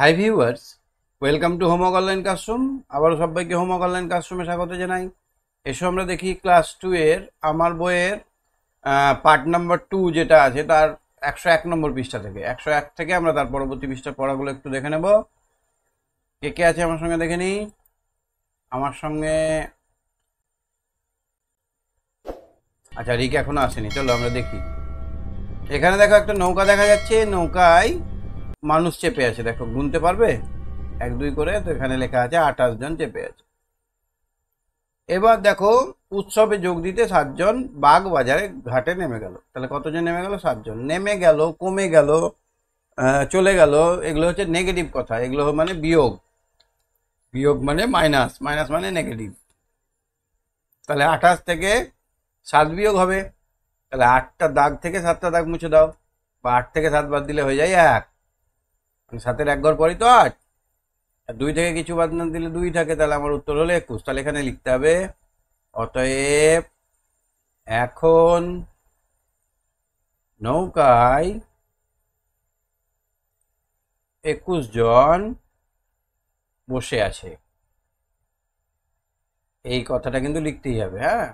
Hi viewers, welcome to homework online classroom. আবারও সবাইকে homework online ক্লাসরুমে স্বাগত জানাই। এসো আমরা দেখি ক্লাস 2 এর আমার বইয়ের পার্ট নাম্বার 2 যেটা আছে তার 101 নম্বর পৃষ্ঠা থেকে 101 থেকে আমরা তার পরবর্তী পৃষ্ঠার পড়াগুলো একটু দেখে নেব। কে কে আছে আমার সঙ্গে দেখে নিই। আমার সঙ্গে আচ্ছা, রিক এখনো আসেনি, চলো আমরা দেখি। এখানে দেখো একটা নৌকা দেখা যাচ্ছে, নৌকায় মানুষ চেপে আছে। দেখো, গুনতে পারবে 1 2 করে? তো এখানে লেখা আছে 28 জন চেপে আছে। এবার দেখো, উৎসবে যোগ দিতে 7 জন বাগ বাজারে ঘাটে নেমে গেল। তাহলে কতজন নেমে গেল? 7 জন। নেমে গেল, কমে গেল, চলে গেল, এগুলো হচ্ছে নেগেটিভ কথা। এগুলো মানে বিয়োগ, বিয়োগ মানে মাইনাস, মাইনাস মানে নেগেটিভ। তাহলে 28 থেকে 7 বিয়োগ হবে। তাহলে 8টা দাগ থেকে 7টা দাগ মুছে দাও, বা 8 থেকে 7 বাদ দিলে হয়ে যায় 1। 7-এর 1 ঘর পরই তো 8। আর 2 থেকে কিছু বাদ না দিলে 2 থাকে। তাহলে আমার উত্তর হলো 21। তাহলে এখানে লিখতে হবে, অতএব এখন নৌকায় 21 জন বসে আছে। এই কথাটা কিন্তু লিখতেই হবে। হ্যাঁ,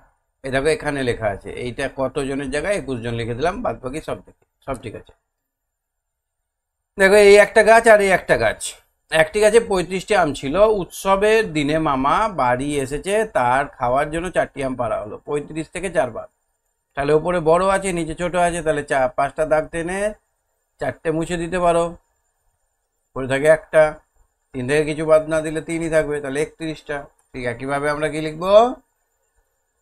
এ দেখো এখানে লেখা আছে, এইটা কতজনের জায়গায় 21 জন লিখে দিলাম, বাদ বাকি সব ঠিক আছে। দেখো, এই একটা গাছ আর এই একটা গাছ। একটি গাছে 35টি আম ছিল। উৎসবের দিনে মামা বাড়ি এসেছে, তার খাওয়ার জন্য 4টি আম পাড়া হলো। 35 থেকে 4 বাদ। তাহলে উপরে বড় আছে, নিচে ছোট আছে। তাহলে 5টা দাগ টেনে 4টে মুছে দিতে পারো, পরে থাকে 1টা। 3 থেকে কিছু বাদ না দিলে 3ই থাকবে, তাহলে 31টা। ঠিক একইভাবে আমরা কি লিখবো?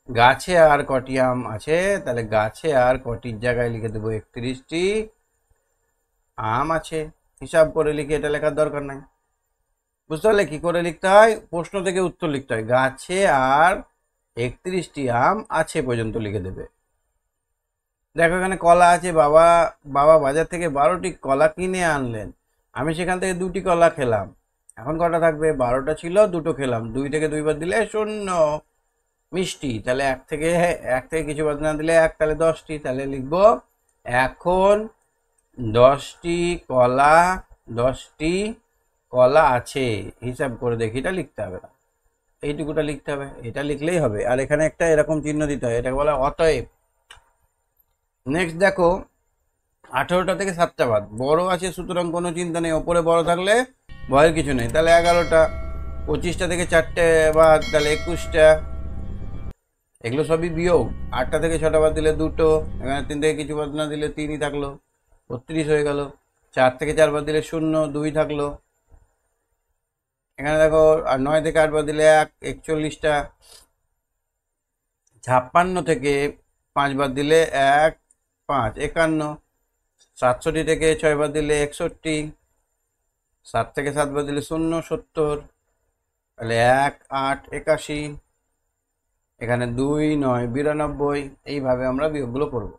গাছে আর কটি আম আছে, তাহলে গাছে আর কটির জায়গায় লিখে দেবো 31টি আম আছে। হিসাব করে লিখে এটা লেখার দরকার নাই। বুঝতে পারলে কি করে লিখতে হয়? প্রশ্ন থেকে উত্তর লিখতে হয়। গাছে আর 31টি আম আছে পর্যন্ত লিখে দেবে। দেখো, এখানে কলা আছে। বাবা বাবা বাজার থেকে 12টি কলা কিনে আনলেন। আমি সেখান থেকে 2টি কলা খেলাম। এখন কটা থাকবে? 12টা ছিল, 2টো খেলাম। 2 থেকে 2 বাদ দিলে 0। মিষ্টি, তাহলে 1 থেকে কিছু বাদ না দিলে 1, তাহলে 10টি। তাহলে লিখবো, এখন 10টি কলা 10টি কলা আছে। হিসাব করে দেখি, এটা লিখতে হবে না, এইটুকুটা লিখতে হবে। এটা লিখলেই হবে। আর এখানে একটা এরকম চিহ্ন দিতে হয়, এটাকে বলা অতএব। নেক্সট দেখো, 18টা থেকে 7টা বাদ। বড় আছে সুতরাং কোনো চিন্তা নেই, ওপরে বড় থাকলে ভয়ের কিছু নেই। তাহলে 11টা। 25টা থেকে 4টে বাদ, তাহলে 21টা। এগুলো সবই বিয়োগ। 8টা থেকে 6টা বাদ দিলে 2টো। এখানে 3 থেকে কিছু বাদ না দিলে 3ই থাকলো, 32 হয়ে গেল। 4 থেকে 4 বাদ দিলে 0, 2 থাকলো। এখানে দেখো, আর 9 থেকে 8 বাদ দিলে 1, 41টা। 56 থেকে 5 বাদ দিলে 1, 5, 51। 67 থেকে 6 বাদ দিলে 61। 7 থেকে 7 বাদ দিলে 0, 70। তাহলে 1, 8, 81। এখানে 2, 9, 92। এইভাবে আমরা বিয়োগগুলো করব।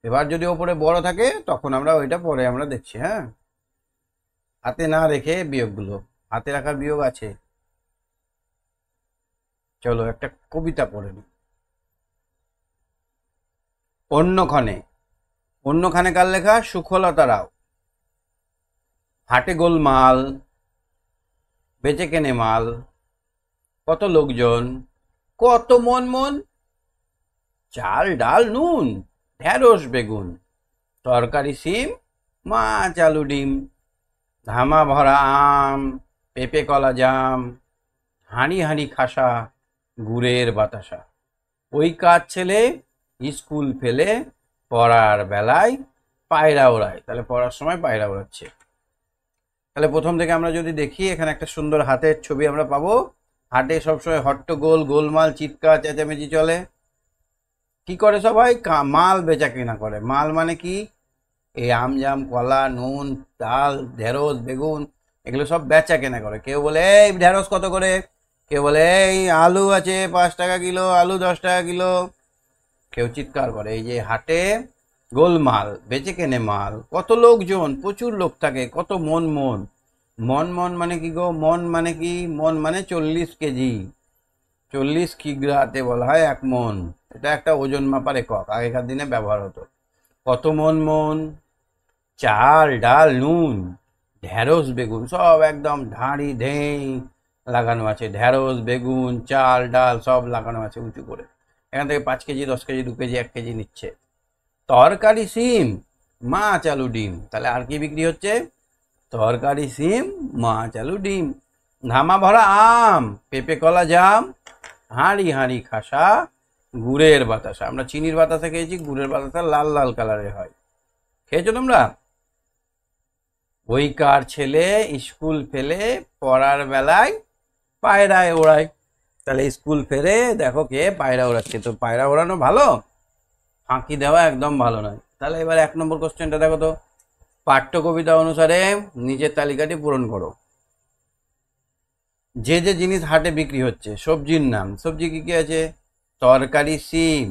এবার যদি ওপরে বড় থাকে তখন আমরা ওইটা পরে আমরা দেখছি। হ্যাঁ, হাতে না রেখে বিয়োগগুলো, হাতে রাখার বিয়োগ আছে। চলো একটা কবিতা পড়ে নিই। অন্যক্ষণে। অন্যখানে কার লেখা? সুখলতা রাও। হাটে গোলমাল, বেচে কেনে মাল, কত লোকজন, কত মন মন, চাল ডাল নুন, ঢেঁড়স বেগুন, তরকারি সিম, মাছ আলু ডিম, ধামা ভরা আম, পেঁপে কলা জাম, হাঁড়ি হাঁড়ি খাসা, গুড়ের বাতাসা। ওই কাজ ছেলে স্কুল ফেলে পড়ার বেলায় পায়রা ওড়ায়। তাহলে পড়ার সময় পায়রা ওড়াচ্ছে। তাহলে প্রথম থেকে আমরা যদি দেখি, এখানে একটা সুন্দর হাতের ছবি আমরা পাবো। হাটে সবসময় হট্টগোল, গোলমাল, চিৎকার চেঁচামেচি চলে। কি করে সবাই? মাল বেচা কেনা করে। মাল মানে কি? এই আম জাম, কলা, নুন, ডাল, ঢেঁড়স, বেগুন, এগুলো সব বেচা কেনা করে। কেউ বলে এই ঢেঁড়স কত করে, কেউ বলে এই আলু আছে 5 টাকা কিলো, আলু 10 টাকা কিলো। কেউ চিৎকার করে। এই যে হাটে গোলমাল, বেচে কেনে মাল, কত লোকজন, প্রচুর লোক থাকে, কত মন মন। মন মন মানে কি গো? মন মানে কি? মন মানে 40 কেজি। 40 কিগ্রাতে বলা হয় 1 মন। এটা একটা ওজন মাপার একক, আগেকার দিনে ব্যবহার হতো। কত মন মন, চাল ডাল নুন, ঢ্যাঁড়স বেগুন সব একদম ঢাড়ি ঢেই লাগানো আছে, ঢ্যাঁড়স বেগুন চাল ডাল সব লাগানো আছে উঁচু করে। এখান থেকে 5 কেজি 10 কেজি 2 কেজি 1 কেজি নিচ্ছে। তরকারি সিম মাছ আলু ডিম, তাহলে আর কি বিক্রি হচ্ছে? তরকারি সিম মাছ আলু ডিম। ধামা ভরা আম পেঁপে কলা জাম, হাঁড়ি হাঁড়ি খাসা গুড়ের বাতাসা। আমরা চিনির বাতাসা খেয়েছি, গুড়ের বাতাসা লাল লাল কালারের হয়। খেয়েছো তোমরা? ওই কার ছেলে স্কুল ফেলে পড়ার বেলায় পায়রায় ওড়ায়। তাহলে স্কুল ফেরে দেখো কে পায়রা ওড়াচ্ছে। তো পায়রা ওড়ানো ভালো, ফাঁকি দেওয়া একদম ভালো নয়। তাহলে এবার 1 নম্বর কোশ্চেনটা দেখো তো, পাঠ্য কবিতা অনুসারে নিচের তালিকাটি পূরণ করো। যে যে জিনিস হাটে বিক্রি হচ্ছে সবজির নাম। সবজি কি কি আছে? তরকারি সিম,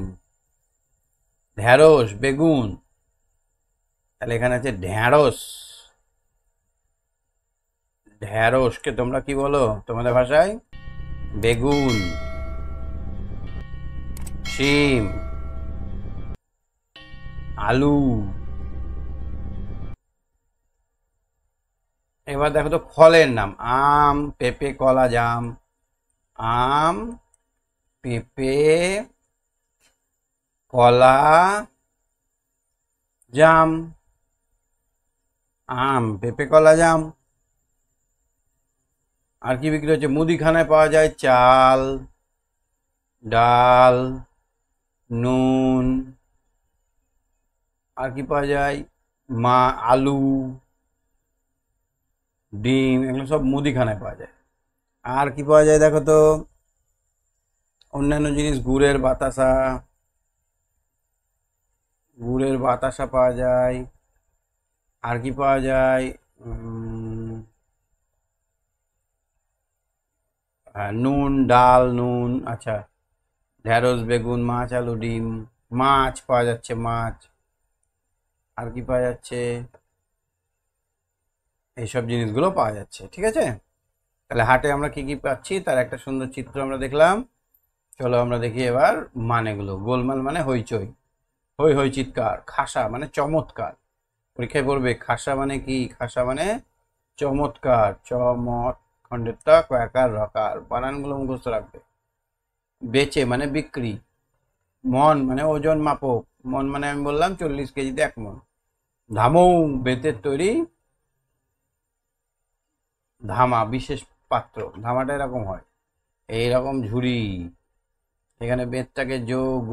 ঢ্যাঁড়স বেগুন, তাহলে এখানে আছে ঢ্যাঁড়স। ঢ্যাঁড়সকে তোমরা কি বলো তোমাদের ভাষায়? বেগুন। শিম, আলু। এবার দেখো তো ফলের নাম। আম পেঁপে কলা জাম। আম পেঁপে কলা জাম। আম পেঁপে কলা জাম। আর কি বিক্রি হচ্ছে? মুদিখানায় পাওয়া যায় চাল ডাল নুন। আর কি পাওয়া যায়? আলু ডিম, এগুলো সব মুদিখানায় পাওয়া যায়। আর কি পাওয়া যায় দেখো তো? অন্যান্য জিনিস গুড়ের বাতাসা, গুড়ের বাতাসা পাওয়া যায়। আর কি পাওয়া যায়? নুন ডাল নুন, আচ্ছা ঢ্যাঁড়স বেগুন মাছ আলু ডিম। মাছ পাওয়া যাচ্ছে মাছ। আর কি পাওয়া যাচ্ছে? এইসব জিনিসগুলো পাওয়া যাচ্ছে। ঠিক আছে, তাহলে হাটে আমরা কি কি পাচ্ছি তার একটা সুন্দর চিত্র আমরা দেখলাম। চলো আমরা দেখি এবার মানেগুলো। গোলমাল মানে হইচই, হই হই চিৎকার। খাসা মানে চমৎকার, পরীক্ষায় পড়বে। খাসা মানে কি? খাসা মানে চমৎকার। চমৎ খণ্ডের ত কয়াকার রকার, বানানগুলো মুখস্থ রাখবে। বেচে মানে বিক্রি। মন মানে ওজন মাপক। মন মানে আমি বললাম 40 কেজিতে 1 মন। ধামৌ বেতের তৈরি ধামা, বিশেষ পাত্র। ধামাটা এরকম হয়, এইরকম ঝুড়ি। এখানে বেতটাকে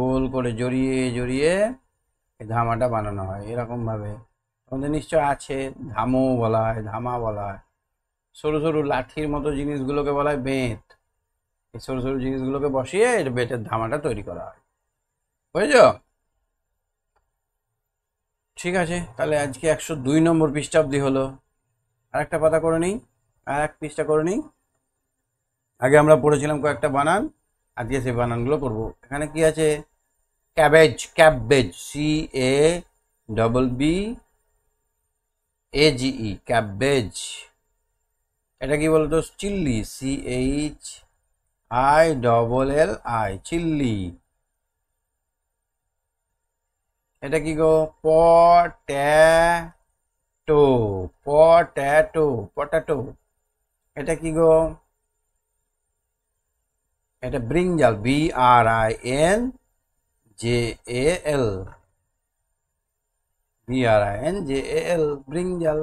গোল করে জড়িয়ে জড়িয়ে এই ধামাটা বানানো হয় এরকম ভাবে। তোমাদের নিশ্চয় আছে, ধামও বলা হয় ধামা বলা হয়। সরু সরু লাঠির মতো জিনিসগুলোকে বলা হয় বেত। এই সরু সরু জিনিসগুলোকে বসিয়ে বেতের ধামাটা তৈরি করা হয়। বুঝেছ? ঠিক আছে, তাহলে আজকে 102 নম্বর পৃষ্ঠা অব্দি হলো। আর একটা পাতা করে নিই, আর এক পৃষ্ঠা করে নিই। আগে আমরা পড়েছিলাম কয়েকটা বানান, আজকে সেই বানানগুলো করবো। এখানে কি আছে? Cabbage, cabbage, CABBAGE, cabbage. এটা কি বলতো? চিল্লি, CHILLI, চিল্লি। এটা কি গো? Potato, potato, potato. এটা কি গো? এটা ব্রিঞ্জাল, BRINJAL, BRINJAL, ব্রিঞ্জাল।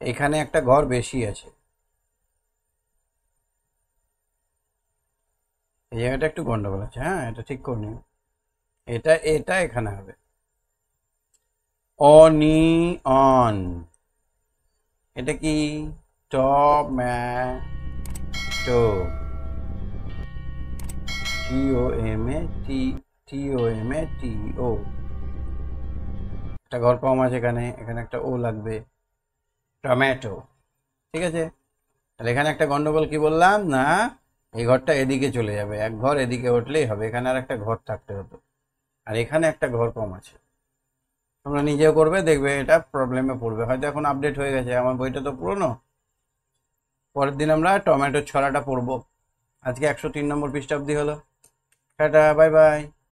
এখানে একটা ঘর বেশি আছে, এই জায়গাটা একটু গন্ডগোল আছে। হ্যাঁ, এটা ঠিক করে নিও। এটা এটা এখানে হবে। অনিয়ন, এটা কি? Tomato, TOMATO। একটা ঘর কম আছে এখানে, এখানে একটা ও লাগবে। টমেটো। ঠিক আছে, তাহলে এখানে একটা গন্ডগোল কি বললাম না, এই ঘরটা এদিকে চলে যাবে, এক ঘর এদিকে উঠলেই হবে। এখানে আর একটা ঘর থাকতে হতো, আর এখানে একটা ঘর কম আছে। তোমরা নিজেও করবে, দেখবে এটা প্রবলেমে পড়বে। হয়তো এখন আপডেট হয়ে গেছে, আমার বইটা তো পুরনো। পরের দিন আমরা টমেটোর ছড়াটা পড়বো। আজকে 103 নম্বর পৃষ্ঠা অব্দি হলো। Tata, bye bye.